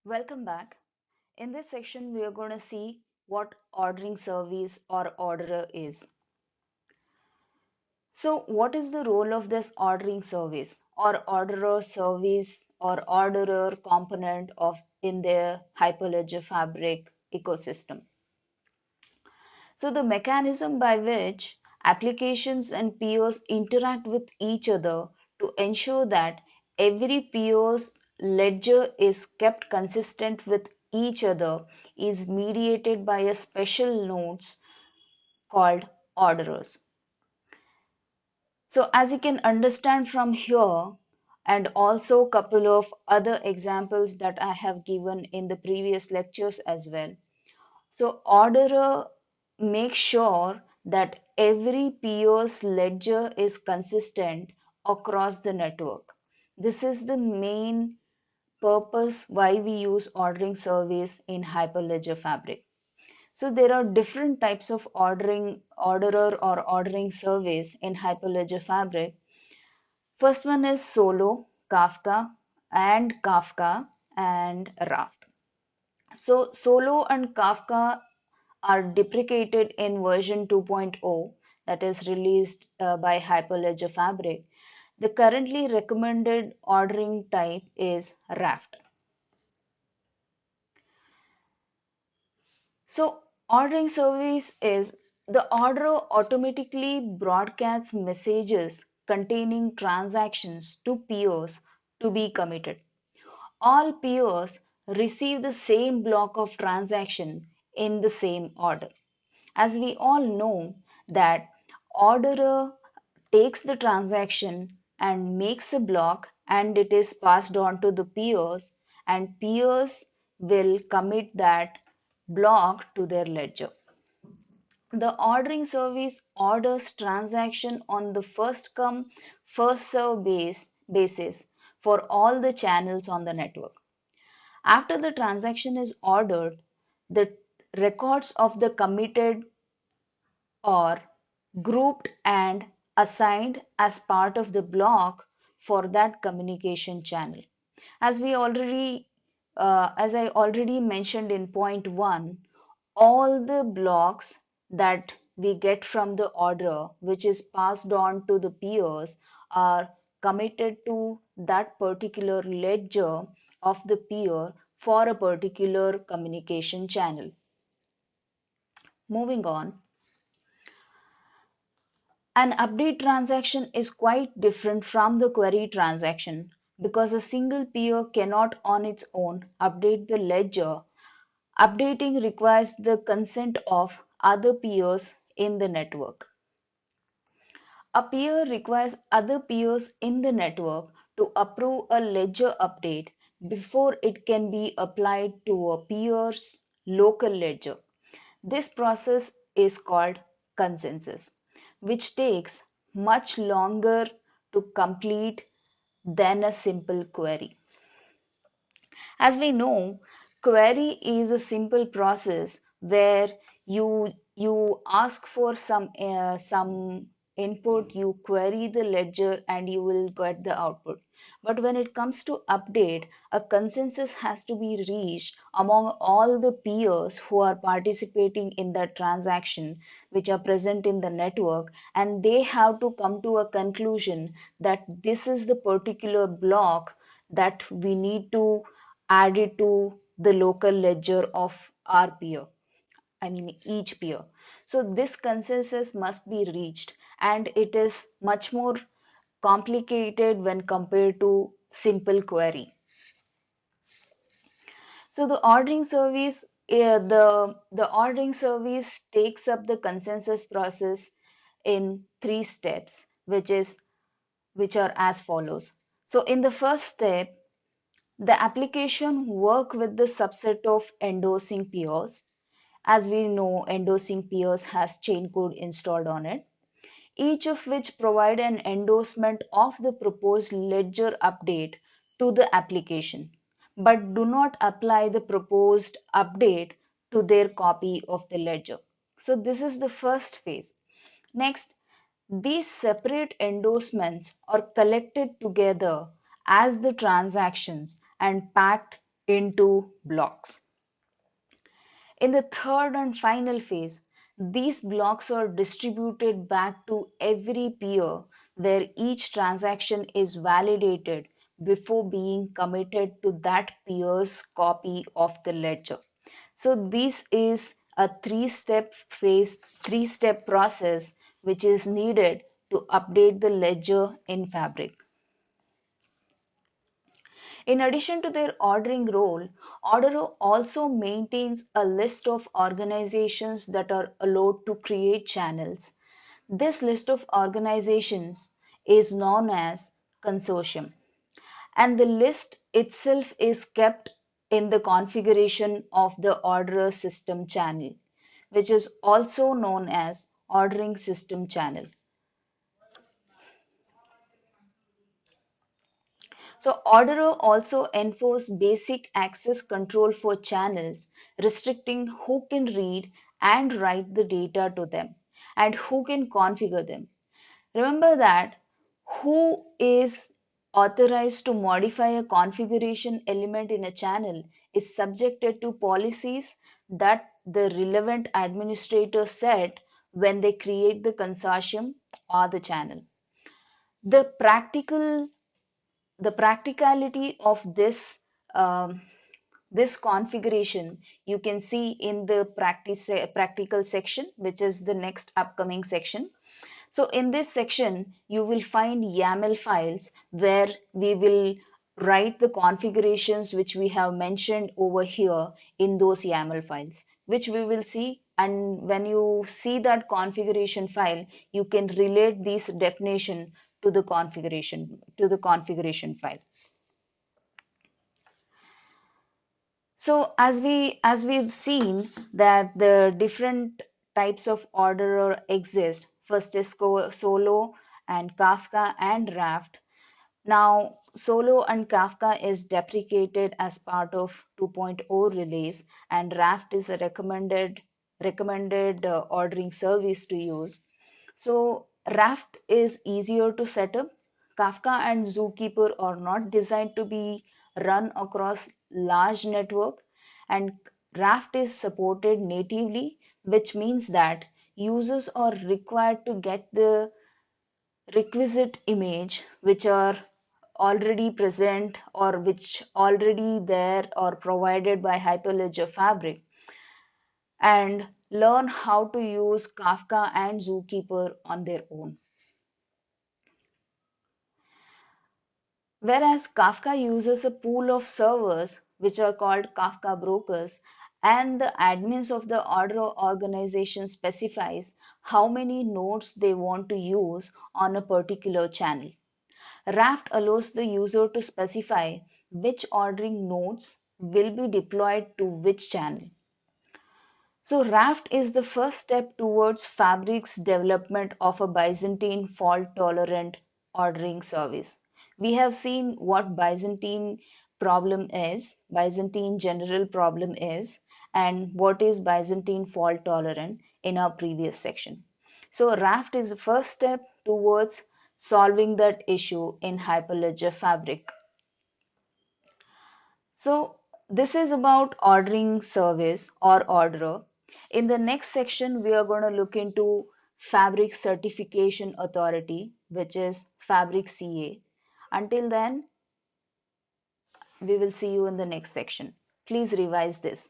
Welcome back. In this section, we are going to see what ordering service or orderer is. So, what is the role of this ordering service or orderer service or orderer component of in the Hyperledger Fabric ecosystem? So, the mechanism by which applications and peers interact with each other to ensure that every peer's ledger is kept consistent with each other is mediated by a special nodes called orderers. So as you can understand from here, and also a couple of other examples that I have given in the previous lectures as well. So orderer makes sure that every peer's ledger is consistent across the network. This is the main purpose why we use ordering service in Hyperledger Fabric. So there are different types of orderer or ordering service in Hyperledger Fabric. First one is Solo, Kafka and Raft. So Solo and Kafka are deprecated in version 2.0 that is released by Hyperledger Fabric. The currently recommended ordering type is Raft. So ordering service is the orderer automatically broadcasts messages containing transactions to peers to be committed. All peers receive the same block of transaction in the same order. As we all know that orderer takes the transaction and makes a block and it is passed on to the peers and peers will commit that block to their ledger. The ordering service orders transaction on the first come first serve basis for all the channels on the network. After the transaction is ordered, the records of the committed are grouped and assigned as part of the block for that communication channel. As I already mentioned in point one, all the blocks that we get from the order, which is passed on to the peers, are committed to that particular ledger of the peer for a particular communication channel. Moving on, an update transaction is quite different from the query transaction because a single peer cannot on its own update the ledger. Updating requires the consent of other peers in the network. A peer requires other peers in the network to approve a ledger update before it can be applied to a peer's local ledger. This process is called consensus, which takes much longer to complete than a simple query. As we know, query is a simple process where you ask for some input, you query the ledger and you will get the output. But when it comes to update, a consensus has to be reached among all the peers who are participating in that transaction, which are present in the network, and they have to come to a conclusion that this is the particular block that we need to add it to the local ledger of our peer, I mean each peer. So this consensus must be reached and it is much more complicated when compared to simple query. So the ordering service takes up the consensus process in three steps, which are as follows. So in the first step, the application work with the subset of endorsing peers. As we know, endorsing peers has chaincode installed on it, each of which provide an endorsement of the proposed ledger update to the application, but do not apply the proposed update to their copy of the ledger. So this is the first phase. Next, these separate endorsements are collected together as the transactions and packed into blocks. In the third and final phase, these blocks are distributed back to every peer where each transaction is validated before being committed to that peer's copy of the ledger. So this is a three-step process which is needed to update the ledger in Fabric. In addition to their ordering role, Orderer also maintains a list of organizations that are allowed to create channels. This list of organizations is known as consortium, and the list itself is kept in the configuration of the orderer system channel, which is also known as ordering system channel. So Orderer also enforce basic access control for channels, restricting who can read and write the data to them and who can configure them. Remember that who is authorized to modify a configuration element in a channel is subjected to policies that the relevant administrator set when they create the consortium or the channel. The practical the practicality of um, this configuration you can see in the practical section, which is the next upcoming section. So in this section you will find YAML files where we will write the configurations which we have mentioned over here in those YAML files, which we will see. And when you see that configuration file, you can relate this definition to the configuration file. So as we've seen that the different types of orderer exist. First is Solo and Kafka and Raft. Now Solo and Kafka is deprecated as part of 2.0 release, and Raft is a recommended ordering service to use. So Raft is easier to set up. Kafka and Zookeeper are not designed to be run across large network, and Raft is supported natively, which means that users are required to get the requisite image which are already present or which already there or provided by Hyperledger Fabric, and learn how to use Kafka and Zookeeper on their own. Whereas Kafka uses a pool of servers which are called Kafka brokers, and the admins of the order organization specifies how many nodes they want to use on a particular channel. Raft allows the user to specify which ordering nodes will be deployed to which channel. So Raft is the first step towards Fabric's development of a Byzantine fault-tolerant ordering service. We have seen what Byzantine general problem is, and what is Byzantine fault-tolerant in our previous section. So Raft is the first step towards solving that issue in Hyperledger Fabric. So this is about ordering service or orderer. In the next section, we are going to look into Fabric Certification Authority, which is Fabric CA. Until then, we will see you in the next section. Please revise this.